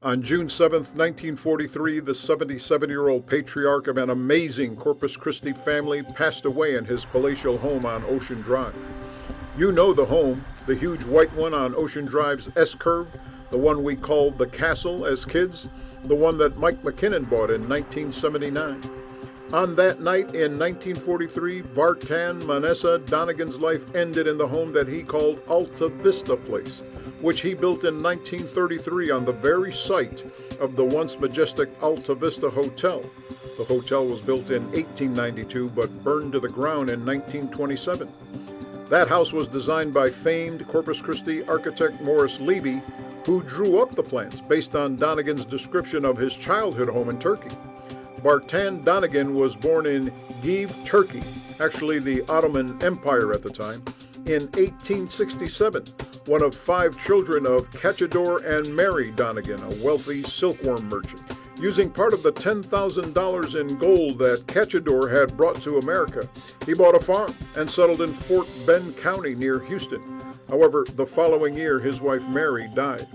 On June 7, 1943, the 77-year-old patriarch of an amazing Corpus Christi family passed away in his palatial home on Ocean Drive. You know the home, the huge white one on Ocean Drive's S-curve, the one we called the Castle as kids, the one that Mike McKinnon bought in 1979. On that night in 1943, Vartan Manessa Donigan's life ended in the home that he called Alta Vista Place, which he built in 1933 on the very site of the once majestic Alta Vista Hotel. The hotel was built in 1892 but burned to the ground in 1927. That house was designed by famed Corpus Christi architect Morris Levy, who drew up the plans based on Donigan's description of his childhood home in Turkey. Vartan Donigan was born in Giev, Turkey, actually the Ottoman Empire at the time, in 1867, one of 5 children of Cachador and Mary Donigan, a wealthy silkworm merchant. Using part of the $10,000 in gold that Cachador had brought to America, he bought a farm and settled in Fort Bend County near Houston. However, the following year, his wife Mary died.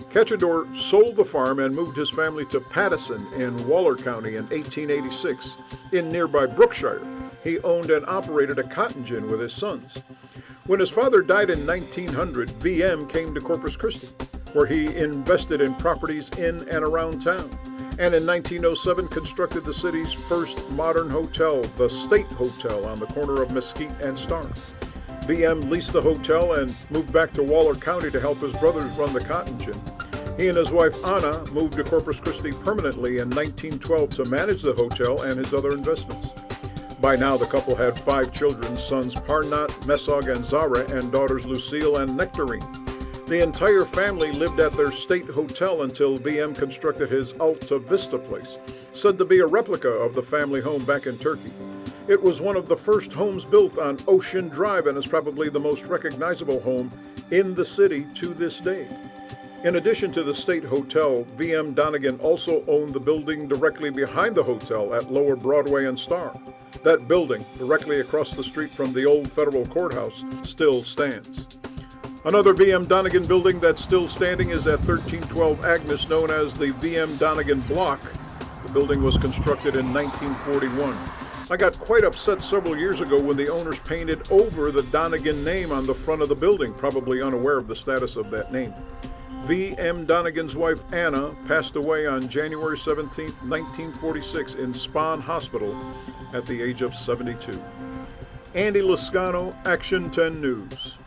Cachador sold the farm and moved his family to Pattison in Waller County in 1886. In nearby Brookshire, he owned and operated a cotton gin with his sons. When his father died in 1900, VM came to Corpus Christi, where he invested in properties in and around town, and in 1907 constructed the city's first modern hotel, the State Hotel, on the corner of Mesquite and Star. VM leased the hotel and moved back to Waller County to help his brothers run the cotton gin. He and his wife Anna moved to Corpus Christi permanently in 1912 to manage the hotel and his other investments. By now, the couple had 5 children, sons Parnat, Mesog, and Zara, and daughters Lucille and Nectarine. The entire family lived at their state hotel until VM constructed his Alta Vista Place, said to be a replica of the family home back in Turkey. It was one of the first homes built on Ocean Drive and is probably the most recognizable home in the city to this day. In addition to the State Hotel, VM Donigan also owned the building directly behind the hotel at Lower Broadway and Star. That building, directly across the street from the old federal courthouse, still stands. Another VM Donigan building that's still standing is at 1312 Agnes, known as the VM Donigan Block. The building was constructed in 1941. I got quite upset several years ago when the owners painted over the Donigan name on the front of the building, probably unaware of the status of that name. V.M. Donigan's wife, Anna, passed away on January 17, 1946 in Spahn Hospital at the age of 72. Andy Lascano, Action 10 News.